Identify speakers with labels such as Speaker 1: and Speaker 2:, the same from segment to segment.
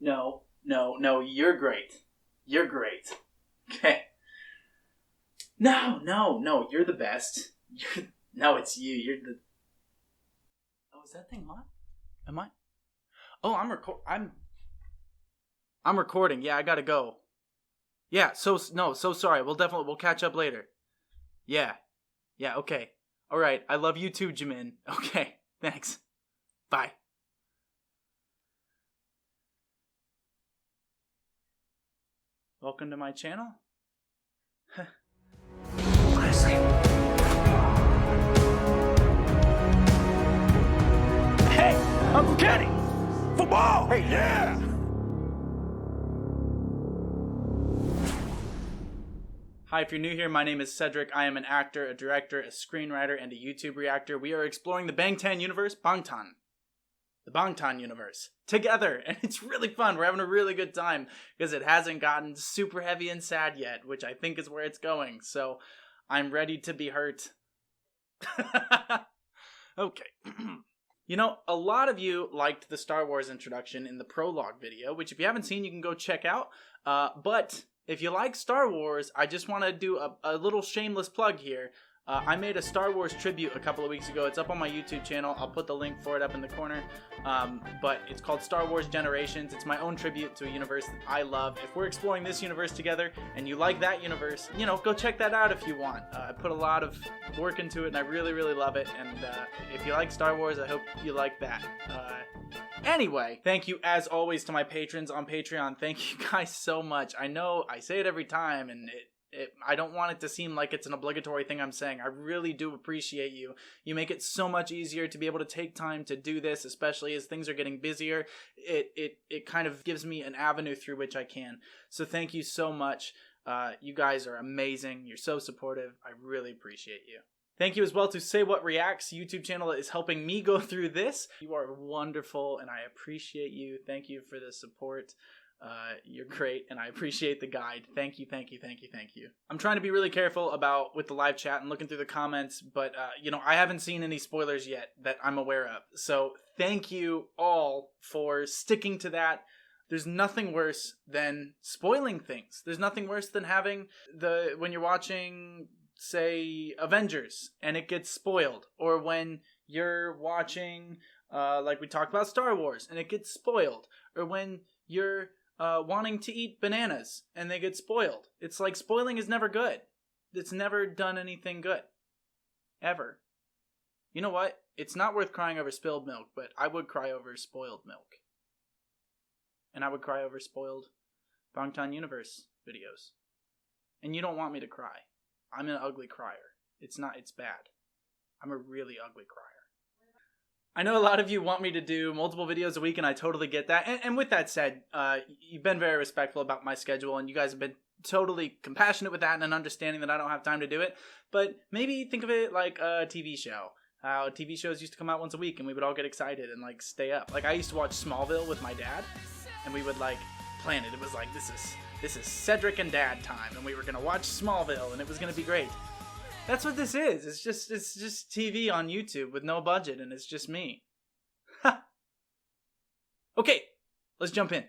Speaker 1: No, you're great. You're great. Okay. No, you're the best. No, it's you. You're the... Oh, is that thing on? Am I? Oh, I'm recording. Yeah, I gotta go. Yeah, so sorry. We'll catch up later. Yeah, okay. Alright, I love you too, Jimin. Okay, thanks. Bye. Welcome to my channel.
Speaker 2: Hey, Uncle Kenny! Football! Hey, yeah!
Speaker 1: Hi, if you're new here, my name is Cedric. I am an actor, a director, a screenwriter, and a YouTube reactor. We are exploring the BANGTAN universe, BANGTAN. The BANGTAN universe. Together, and it's really fun. We're having a really good time, because it hasn't gotten super heavy and sad yet, which I think is where it's going, so I'm ready to be hurt. Okay. You know, a lot of you liked the Star Wars introduction in the prologue video, which if you haven't seen, you can go check out, but... if you like Star Wars, I just want to do a little shameless plug here. I made a Star Wars tribute a couple of weeks ago. It's up on my YouTube channel. I'll put the link for it up in the corner. But it's called Star Wars Generations. It's my own tribute to a universe that I love. If we're exploring this universe together and you like that universe, you know, go check that out if you want. I put a lot of work into it and I really, really love it. And if you like Star Wars, I hope you like that. Anyway, thank you as always to my patrons on Patreon. Thank you guys so much. I know I say it every time and I don't want it to seem like it's an obligatory thing I'm saying. I really do appreciate you. You make it so much easier to be able to take time to do this, especially as things are getting busier. It kind of gives me an avenue through which I can. So thank you so much. You guys are amazing. You're so supportive. I really appreciate you. Thank you as well to Say What Reacts YouTube channel that is helping me go through this. You are wonderful and I appreciate you. Thank you for the support. You're great and I appreciate the guide. Thank you. I'm trying to be really careful with the live chat and looking through the comments, but you know, I haven't seen any spoilers yet that I'm aware of. So thank you all for sticking to that. There's nothing worse than spoiling things. There's nothing worse than having when you're watching, say, Avengers and it gets spoiled, or when you're watching like we talked about Star Wars and it gets spoiled, or when you're wanting to eat bananas and they get spoiled. It's like spoiling is never good. It's never done anything good. Ever. You know what? It's not worth crying over spilled milk, but I would cry over spoiled milk. And I would cry over spoiled BANGTAN Universe videos. And you don't want me to cry. I'm an ugly crier. It's bad. I'm a really ugly crier. I know a lot of you want me to do multiple videos a week, and I totally get that. And with that said, you've been very respectful about my schedule, and you guys have been totally compassionate with that and an understanding that I don't have time to do it. But maybe think of it like a TV show. How TV shows used to come out once a week, and we would all get excited and like stay up. Like I used to watch Smallville with my dad, and we would like plan it. It was like this is Cedric and Dad time, and we were gonna watch Smallville, and it was gonna be great. That's what this is. It's just TV on YouTube with no budget, and it's just me. Ha! Okay, let's jump in.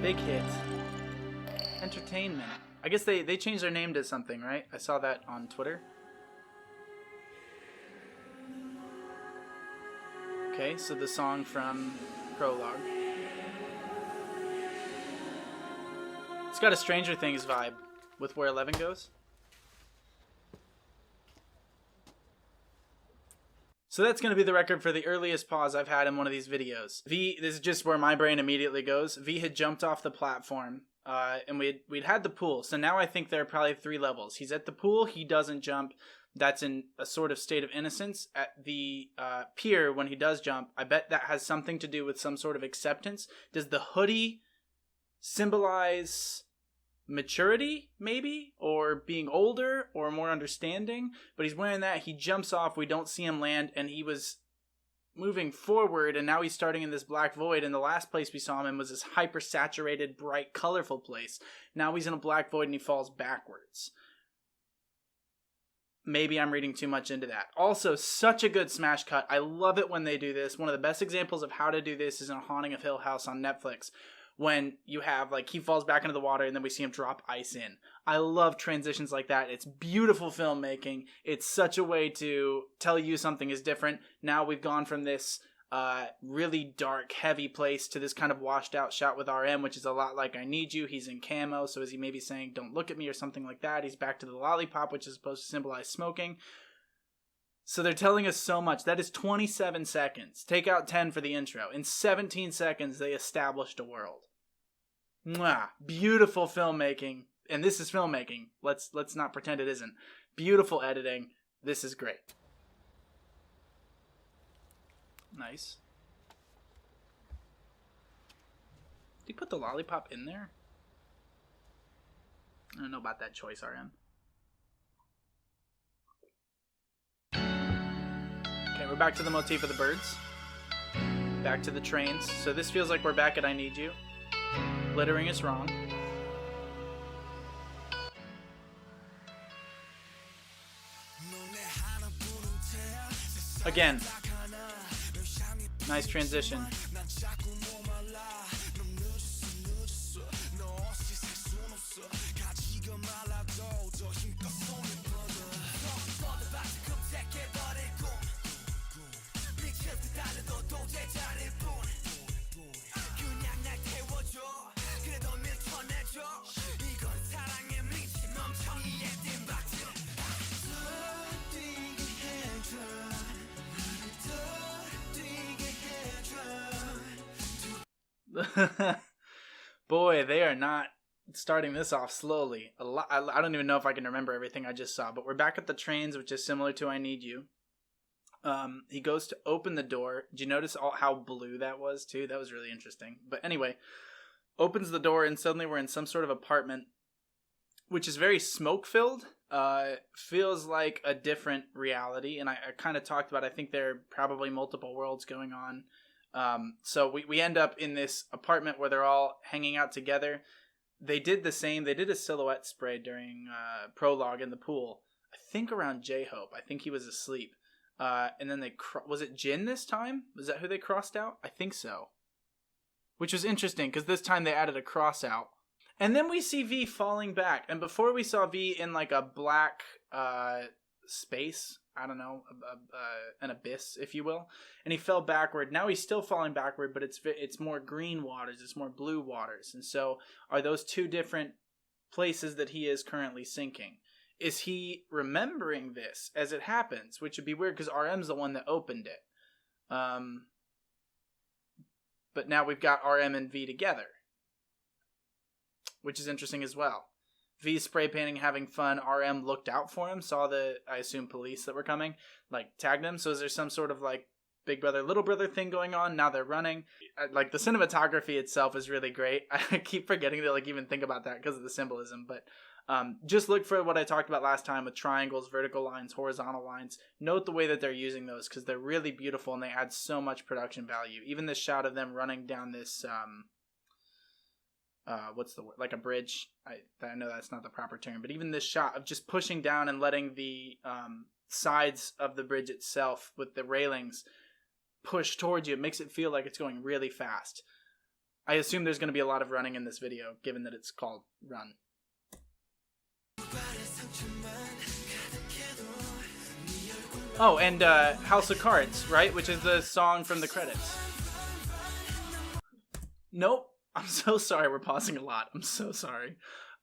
Speaker 1: Big hit. Entertainment. I guess they changed their name to something, right? I saw that on Twitter. Okay, so the song from Prologue. It's got a Stranger Things vibe with where Eleven goes. So that's going to be the record for the earliest pause I've had in one of these videos. V, this is just where my brain immediately goes. V had jumped off the platform, and we'd had the pool. So now I think there are probably 3 levels. He's at the pool, he doesn't jump. That's in a sort of state of innocence. At the pier, when he does jump, I bet that has something to do with some sort of acceptance. Does the hoodie symbolize maturity, maybe, or being older or more understanding. But he's wearing that. He jumps off. We don't see him land, and he was moving forward, and now he's starting in this black void. And the last place we saw him in was this hyper saturated, bright, colorful place. Now he's in a black void and he falls backwards. Maybe I'm reading too much into that. Also, such a good smash cut. I love it when they do this. One of the best examples of how to do this is in A Haunting of Hill House on Netflix, when you have, like, he falls back into the water and then we see him drop ice in. I love transitions like that. It's beautiful filmmaking. It's such a way to tell you something is different. Now we've gone from this really dark, heavy place to this kind of washed out shot with RM, which is a lot like I Need You. He's in camo, so is he maybe saying don't look at me or something like that? He's back to the lollipop, which is supposed to symbolize smoking. So they're telling us so much. That is 27 seconds. Take out 10 for the intro. In 17 seconds, they established a world. Mwah. Beautiful filmmaking. And this is filmmaking. Let's not pretend it isn't. Beautiful editing. This is great. Nice. Did you put the lollipop in there? I don't know about that choice, RM. Okay, we're back to the motif of the birds. Back to the trains. So this feels like we're back at I Need You. Littering is wrong. Again. Nice transition. Boy, they are not starting this off slowly. I don't even know if I can remember everything I just saw, but we're back at the trains, which is similar to I Need You. He goes to open the door. Did you notice how blue that was too? That was really interesting. But anyway, opens the door and suddenly we're in some sort of apartment, which is very smoke filled. Feels like a different reality. And I kind of talked about, I think there are probably multiple worlds going on. So we end up in this apartment where they're all hanging out together. They did the same. They did a silhouette spray during prologue in the pool. I think around J-Hope. I think he was asleep. And then was it Jin this time? Was that who they crossed out? I think so. Which was interesting because this time they added a cross out. And then we see V falling back. And before we saw V in like a black space. I don't know, an abyss, if you will. And he fell backward. Now he's still falling backward, but it's more green waters. It's more blue waters. And so are those two different places that he is currently sinking? Is he remembering this as it happens? Which would be weird because RM's the one that opened it. But now we've got RM and V together. Which is interesting as well. V spray painting, having fun. RM looked out for him, saw the, I assume, police that were coming, like tagged him. So is there some sort of like big brother, little brother thing going on? Now they're running. Like the cinematography itself is really great. I keep forgetting to like even think about that because of the symbolism. But just look for what I talked about last time with triangles, vertical lines, horizontal lines. Note the way that they're using those because they're really beautiful and they add so much production value. Even this shot of them running down this what's the word? Like a bridge. I know that's not the proper term, but even this shot of just pushing down and letting the sides of the bridge itself with the railings push towards you, it makes it feel like it's going really fast. I assume there's going to be a lot of running in this video, given that it's called Run. Oh, and House of Cards, right? Which is the song from the credits. Nope. I'm so sorry we're pausing a lot. I'm so sorry.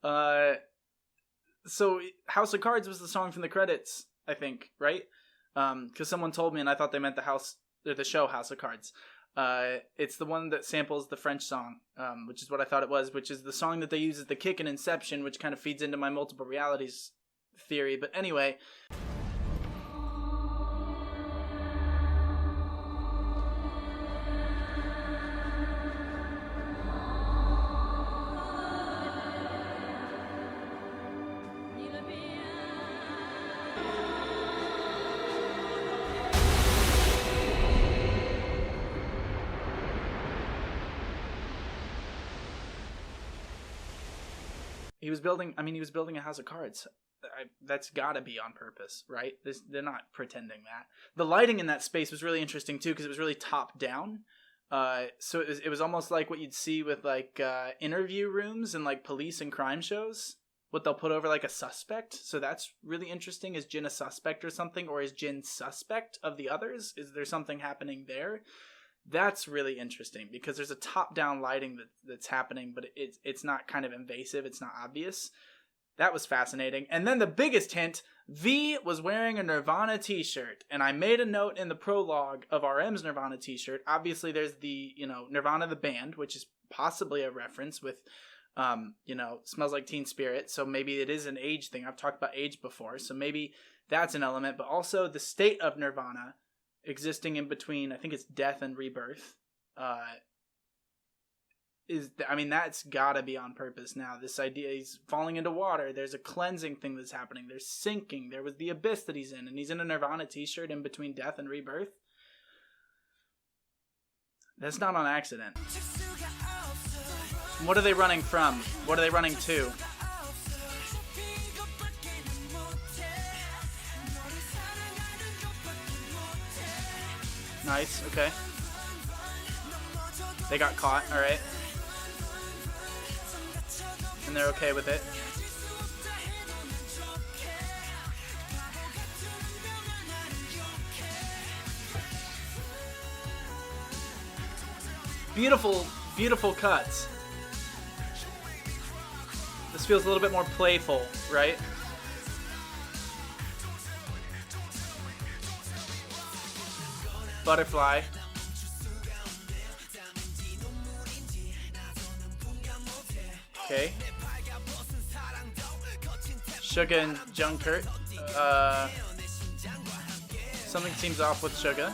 Speaker 1: So House of Cards was the song from the credits, I think, right? Because someone told me and I thought they meant the show House of Cards. It's the one that samples the French song, which is what I thought it was, which is the song that they use as the kick in Inception, which kind of feeds into my multiple realities theory. But anyway... he was building a house of cards. That's gotta be on purpose, right? They're not pretending that. The lighting in that space was really interesting too, because it was really top down. So it was almost like what you'd see with like interview rooms and like police and crime shows. What they'll put over like a suspect. So that's really interesting. Is Jin a suspect or something, or is Jin suspect of the others? Is there something happening there? That's really interesting because there's a top-down lighting that's happening, but it's not kind of invasive. It's not obvious. That was fascinating. And then the biggest hint, V was wearing a Nirvana t-shirt. And I made a note in the prologue of RM's Nirvana t-shirt. Obviously, there's the, Nirvana the band, which is possibly a reference with, Smells Like Teen Spirit. So maybe it is an age thing. I've talked about age before. So maybe that's an element. But also the state of Nirvana existing in between, I think it's death and rebirth, that's gotta be on purpose now. This idea, he's falling into water, there's a cleansing thing that's happening, there's sinking, there was the abyss that he's in, and he's in a Nirvana t-shirt in between death and rebirth. That's not on accident. What are they running from? What are they running to? Nice, okay. They got caught, alright. And they're okay with it. Beautiful, beautiful cuts. This feels a little bit more playful, right? Butterfly. Okay. Suga and Jungkook. Something seems off with Suga.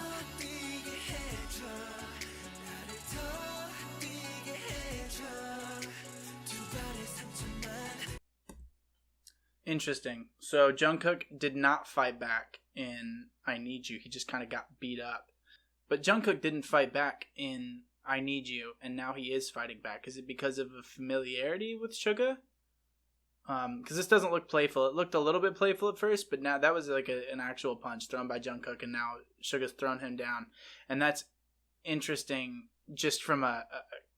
Speaker 1: Interesting. So Jungkook did not fight back in I Need You. He just kind of got beat up. But Jungkook didn't fight back in I Need You, and now he is fighting back. Is it because of a familiarity with Suga? Because this doesn't look playful. It looked a little bit playful at first, but now that was like an actual punch thrown by Jungkook, and now Suga's thrown him down. And that's interesting just from a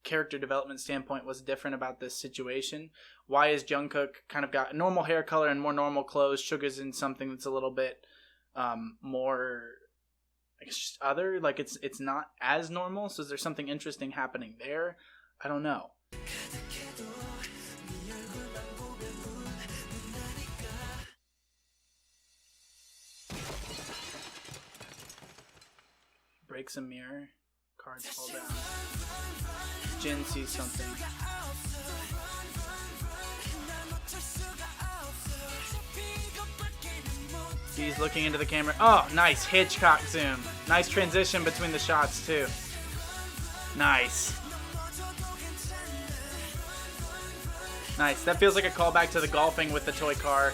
Speaker 1: character development standpoint. What's different about this situation? Why is Jungkook kind of got normal hair color and more normal clothes? Suga's in something that's a little bit more... It's just other, like it's not as normal. So is there something interesting happening there? I don't know. Breaks a mirror. Cards fall down. Jin sees something. He's looking into the camera. Oh, nice Hitchcock zoom. Nice transition between the shots, too. Nice. Nice. That feels like a callback to the golfing with the toy car.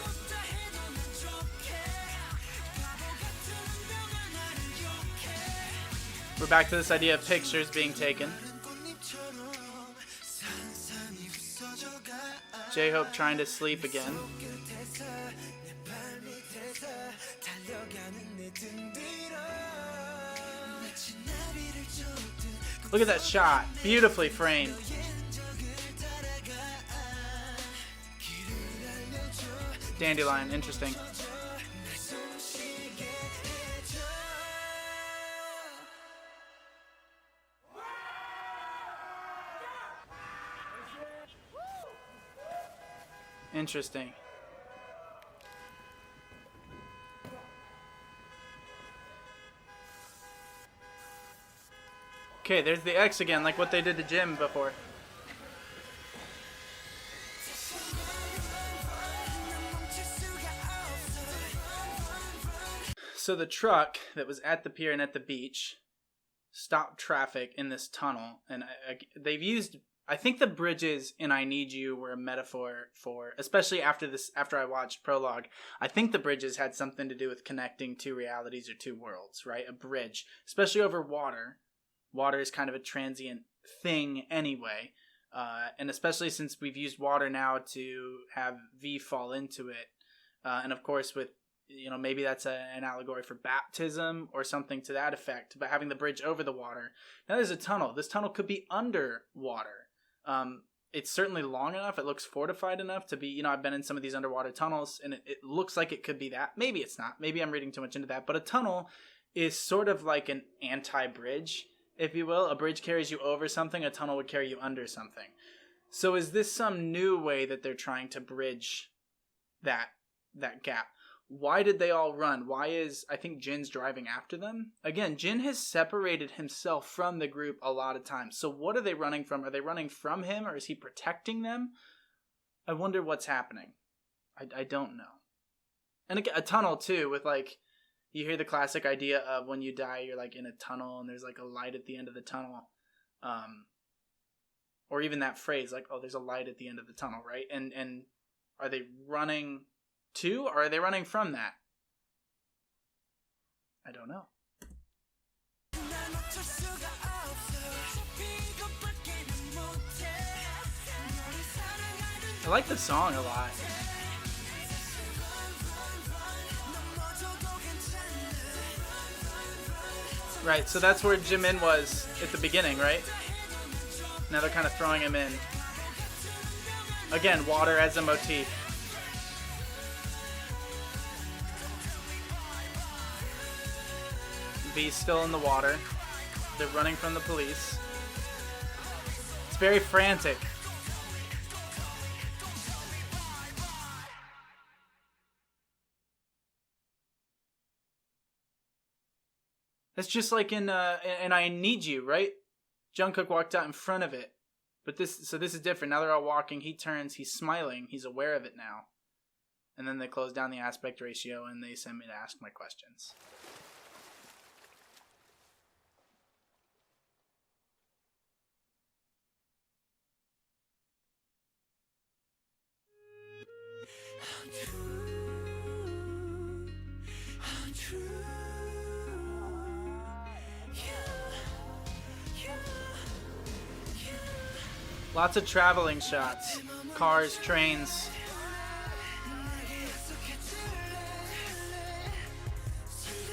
Speaker 1: We're back to this idea of pictures being taken. J-Hope trying to sleep again. Look at that shot. Beautifully framed. Dandelion. Interesting. Interesting. Okay, there's the X again, like what they did to Jim before. So the truck that was at the pier and at the beach stopped traffic in this tunnel, and they've used... I think the bridges in I Need You were a metaphor for, especially after I watched Prologue, I think the bridges had something to do with connecting two realities or two worlds, right? A bridge, especially over water. Water is kind of a transient thing anyway. And especially since we've used water now to have V fall into it. And of course with, maybe that's an allegory for baptism or something to that effect, but having the bridge over the water. Now there's a tunnel. This tunnel could be underwater. It's certainly long enough. It looks fortified enough to be, I've been in some of these underwater tunnels and it looks like it could be that. Maybe it's not. Maybe I'm reading too much into that. But a tunnel is sort of like an anti-bridge, if you will. A bridge carries you over something. A tunnel would carry you under something. So is this some new way that they're trying to bridge that gap? Why did they all run? Why is, I think Jin's driving after them? Again, Jin has separated himself from the group a lot of times. So what are they running from? Are they running from him or is he protecting them? I wonder what's happening. I don't know. And again, a tunnel too, with like, you hear the classic idea of when you die, you're like in a tunnel and there's like a light at the end of the tunnel. Or even that phrase like, oh, there's a light at the end of the tunnel, right? And are they running to, or are they running from that? I don't know. I like the song a lot. Right, so that's where Jimin was at the beginning, right? Now they're kind of throwing him in. Again, water as a motif. V's still in the water. They're running from the police. It's very frantic. That's just like in I Need You, right? Jungkook walked out in front of it. But this is different. Now they're all walking. He turns. He's smiling. He's aware of it now. And then they close down the aspect ratio and they send me to ask my questions. Lots of traveling shots. Cars, trains.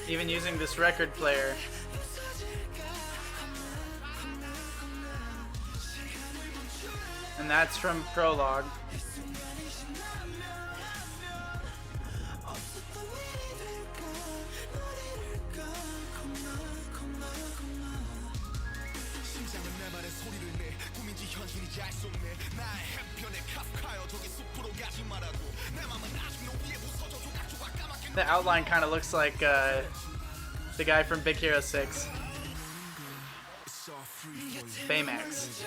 Speaker 1: Even using this record player. And that's from Prologue. The outline kind of looks like the guy from Big Hero 6. Baymax.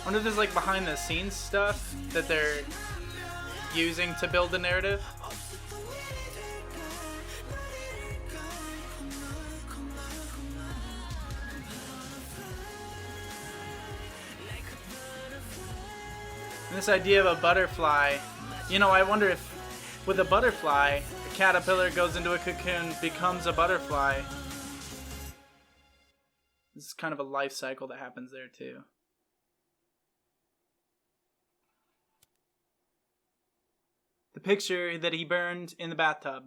Speaker 1: I wonder if there's like behind the scenes stuff that they're using to build the narrative. And this idea of a butterfly, I wonder if with a butterfly, a caterpillar goes into a cocoon, becomes a butterfly. This is kind of a life cycle that happens there too. The picture that he burned in the bathtub.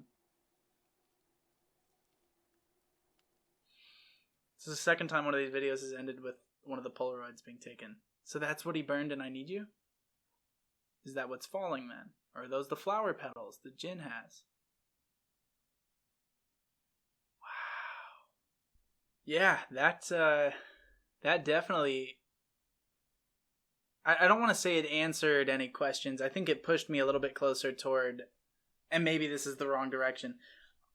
Speaker 1: This is the second time one of these videos has ended with one of the Polaroids being taken. So that's what he burned in I Need You? Is that what's falling then? Or are those the flower petals that Jin has? Wow. Yeah, that definitely... I don't want to say it answered any questions. I think it pushed me a little bit closer toward, and maybe this is the wrong direction.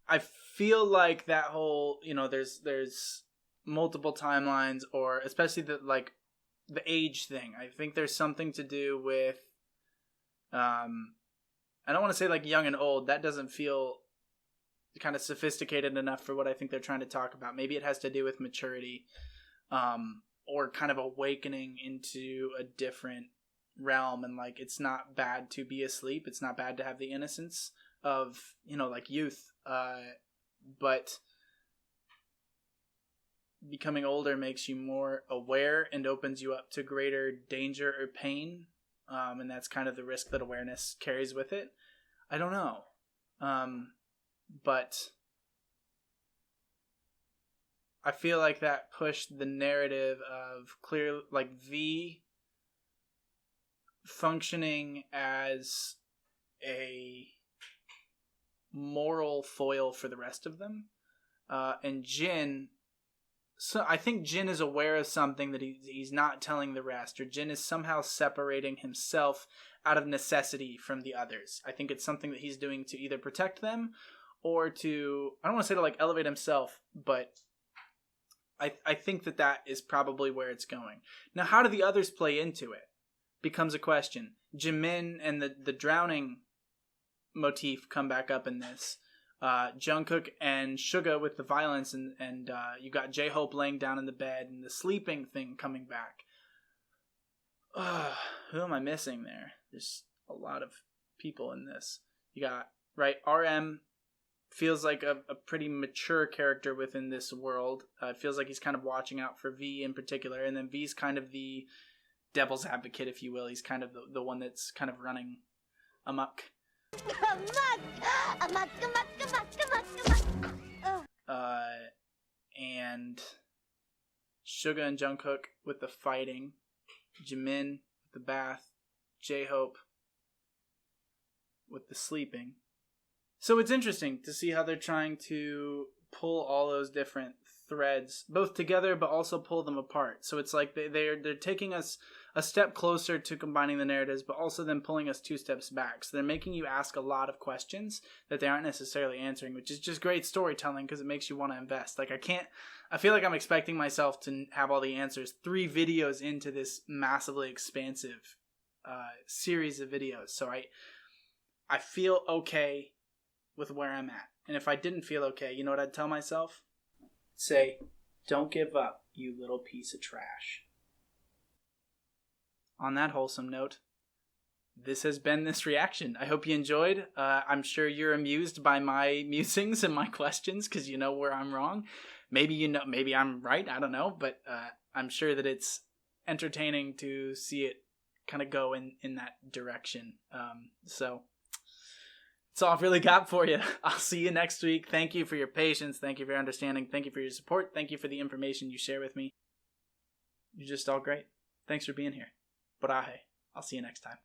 Speaker 1: I feel like that whole, there's multiple timelines, or especially the age thing. I think there's something to do with, I don't want to say like young and old. That doesn't feel kind of sophisticated enough for what I think they're trying to talk about. Maybe it has to do with maturity. Or kind of awakening into a different realm, and like it's not bad to be asleep. It's not bad to have the innocence of, you know, like youth. But becoming older makes you more aware and opens you up to greater danger or pain. And that's kind of the risk that awareness carries with it. I don't know. But I feel like that pushed the narrative of clear, like V functioning as a moral foil for the rest of them. And Jin, so I think Jin is aware of something that he's not telling the rest, or Jin is somehow separating himself out of necessity from the others. I think it's something that he's doing to either protect them or to, I don't want to say to like elevate himself, but I think that is probably where it's going. Now, how do the others play into it? Becomes a question. Jimin and the drowning motif come back up in this. Jungkook and Suga with the violence, and you got J-Hope laying down in the bed, and the sleeping thing coming back. Who am I missing there? There's a lot of people in this. You got, right, RM feels like a pretty mature character within this world. It feels like he's kind of watching out for V in particular, and then V's kind of the devil's advocate, if you will. He's kind of the one that's kind of running amok. And Suga and Jungkook with the fighting, Jimin with the bath, J-Hope with the sleeping. So it's interesting to see how they're trying to pull all those different threads both together, but also pull them apart. So it's like they're taking us a step closer to combining the narratives, but also then pulling us 2 steps back. So they're making you ask a lot of questions that they aren't necessarily answering, which is just great storytelling because it makes you want to invest. Like I feel like I'm expecting myself to have all the answers 3 videos into this massively expansive series of videos. So I feel okay with where I'm at. And if I didn't feel okay, you know what I'd tell myself? Say, don't give up, you little piece of trash. On that wholesome note, this has been this reaction. I hope you enjoyed. I'm sure you're amused by my musings and my questions because you know where I'm wrong. Maybe I'm right. I don't know. But I'm sure that it's entertaining to see it kind of go in that direction. So that's all I've really got for you. I'll see you next week. Thank you for your patience. Thank you for your understanding. Thank you for your support. Thank you for the information you share with me. You're just all great. Thanks for being here. Brahe. I'll see you next time.